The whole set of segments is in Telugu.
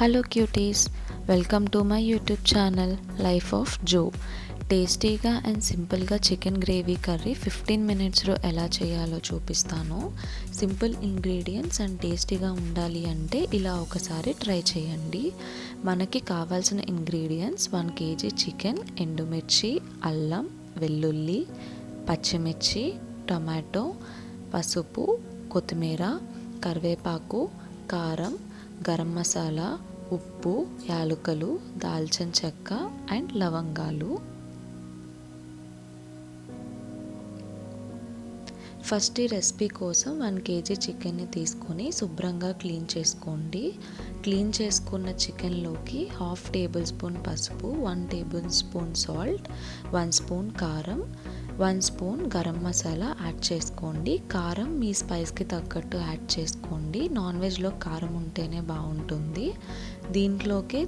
Hello cuties, welcome to my YouTube channel life of Jo. టేస్టీగా అండ్ సింపుల్గా చికెన్ గ్రేవీ కర్రీ 15 మినిట్స్లో ఎలా చేయాలో చూపిస్తాను. సింపుల్ ఇంగ్రీడియంట్స్ అండ్ టేస్టీగా ఉండాలి అంటే ఇలా ఒకసారి ట్రై చేయండి. మనకి కావాల్సిన ఇంగ్రీడియంట్స్ 1 kg చికెన్, ఎండుమిర్చి, అల్లం, వెల్లుల్లి, పచ్చిమిర్చి, టొమాటో, పసుపు, కొత్తిమీర, కరివేపాకు, కారం, గరం మసాలా, ఉప్పు, యాలకులు, దాల్చిన చెక్క అండ్ లవంగాలు. ఫస్ట్ ఈ రెసిపీ కోసం 1 kg చికెన్ని తీసుకొని శుభ్రంగా క్లీన్ చేసుకోండి. క్లీన్ చేసుకున్న చికెన్లోకి 1/2 టేబుల్ స్పూన్ పసుపు, 1 టేబుల్ స్పూన్ సాల్ట్, 1 స్పూన్ కారం, 1 స్పూన్ గరం మసాలా యాడ్ చేసుకోండి. కారం మీ స్పైస్కి తగ్గట్టు యాడ్ చేసుకోండి. నాన్ వెజ్లో కారం ఉంటేనే బాగుంటుంది. దీంట్లోకి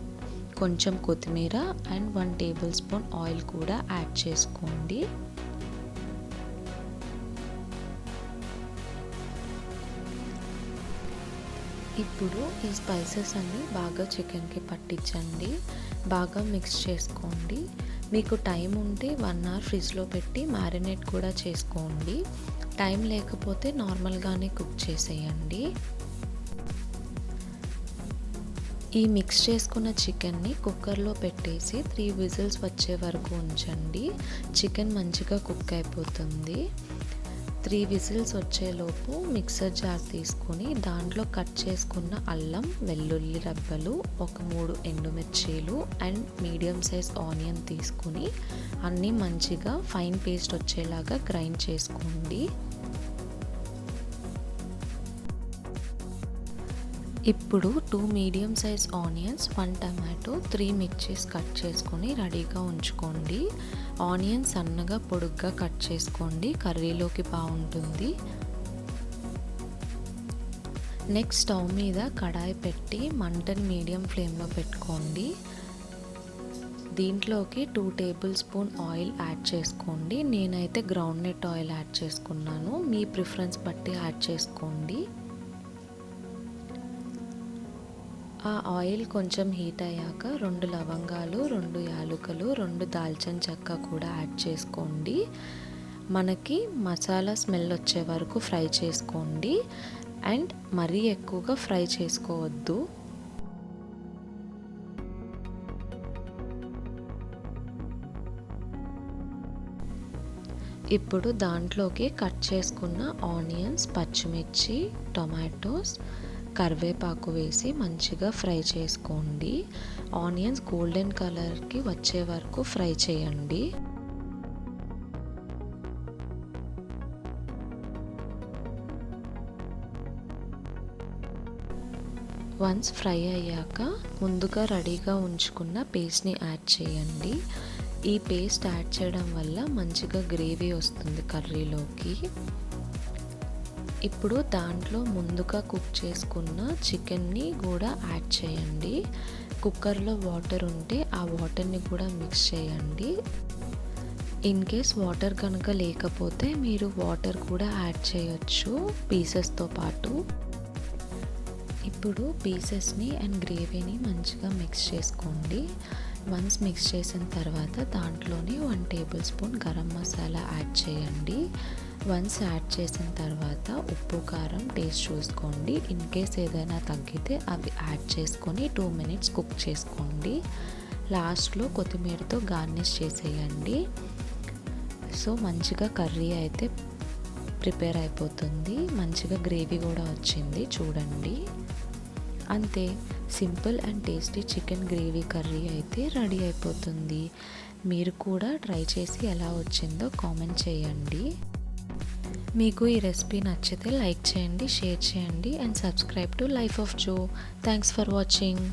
కొంచెం కొత్తిమీర అండ్ 1 టేబుల్ స్పూన్ ఆయిల్ కూడా యాడ్ చేసుకోండి. ఇప్పుడు ఈ స్పైసెస్ అన్నీ బాగా చికెన్కి పట్టించండి. బాగా మిక్స్ చేసుకోండి. మీకు టైం ఉంటే 1 అవర్ ఫ్రిడ్జ్లో పెట్టి మ్యారినేట్ కూడా చేసుకోండి. టైం లేకపోతే నార్మల్గానే కుక్ చేసేయండి. ఈ మిక్స్ చేసుకున్న చికెన్ని కుక్కర్లో పెట్టేసి 3 విజిల్స్ వచ్చే వరకు ఉంచండి. చికెన్ మంచిగా కుక్ అయిపోతుంది. 3 విజిల్స్ వచ్చేలోపు మిక్సర్ జార్ తీసుకొని దాంట్లో కట్ చేసుకున్న అల్లం, వెల్లుల్లి రబ్బలు, ఒక 3 ఎండుమిర్చీలు అండ్ మీడియం సైజ్ ఆనియన్ తీసుకొని అన్నీ మంచిగా ఫైన్ పేస్ట్ వచ్చేలాగా గ్రైండ్ చేసుకోండి. ఇప్పుడు 2 medium size onions, 1 tomato, 3 mirchis cut చేసుకొని రెడీగా ఉంచుకోండి. ఆనియన్స్ సన్నగా పొడుగ్గా కట్ చేసుకోండి, కర్రీలోకి బాగుంటుంది. నెక్స్ట్ స్టవ్ మీద కడాయి పెట్టి మంటని మీడియం ఫ్లేమ్లో పెట్టుకోండి. దీంట్లోకి 2 టేబుల్ స్పూన్ ఆయిల్ యాడ్ చేసుకోండి. నేనైతే గ్రౌండ్ నట్ ఆయిల్ యాడ్ చేసుకున్నాను. మీ ప్రిఫరెన్స్ బట్టి యాడ్ చేసుకోండి. ఆ ఆయిల్ కొంచెం హీట్ అయ్యాక 2 లవంగాలు, 2 యాలకులు, 2 దాల్చిన చెక్క కూడా యాడ్ చేసుకోండి. మనకి మసాలా స్మెల్ వచ్చే వరకు ఫ్రై చేసుకోండి అండ్ మరీ ఎక్కువగా ఫ్రై చేసుకోవద్దు. ఇప్పుడు దాంట్లోకి కట్ చేసుకున్న ఆనియన్స్, పచ్చిమిర్చి, టొమాటోస్, కరివేపాకు వేసి మంచిగా ఫ్రై చేసుకోండి. ఆనియన్స్ గోల్డెన్ కలర్కి వచ్చే వరకు ఫ్రై చేయండి. వన్స్ ఫ్రై అయ్యాక ముందుగా రెడీగా ఉంచుకున్న పేస్ట్ని యాడ్ చేయండి. ఈ పేస్ట్ యాడ్ చేయడం వల్ల మంచిగా గ్రేవీ వస్తుంది కర్రీలోకి. ఇప్పుడు దాంట్లో ముందుగా కుక్ చేసుకున్న చికెన్ని కూడా యాడ్ చేయండి. కుక్కర్లో వాటర్ ఉంటే ఆ వాటర్ని కూడా మిక్స్ చేయండి. ఇన్ కేస్ వాటర్ కనుక లేకపోతే మీరు వాటర్ కూడా యాడ్ చేయొచ్చు పీసెస్తో పాటు. ఇప్పుడు పీసెస్ని అండ్ గ్రేవీని మంచిగా మిక్స్ చేసుకోండి. వన్స్ మిక్స్ చేసిన తర్వాత దాంట్లోనే 1 table spoon garam masala add చేయండి. వన్స్ యాడ్ చేసిన తర్వాత ఉప్పు, కారం టేస్ట్ చూసుకోండి. ఇన్ కేస్ ఏదైనా తగ్గితే అవి యాడ్ చేసుకొని 2 మినిట్స్ కుక్ చేసుకోండి. లాస్ట్లో కొత్తిమీరతో గార్నిష్ చేసేయండి. సో మంచిగా కర్రీ అయితే ప్రిపేర్ అయిపోతుంది. మంచిగా గ్రేవీ కూడా వచ్చింది చూడండి. అంతే, simple and tasty chicken gravy curry అయితే రెడీ అయిపోతుంది. మీరు కూడా ట్రై చేసి ఎలా వచ్చిందో కామెంట్ చేయండి. మీకు ఈ రెసిపీ నచ్చితే లైక్ చేయండి, షేర్ చేయండి and subscribe to life of Jo. Thanks for watching.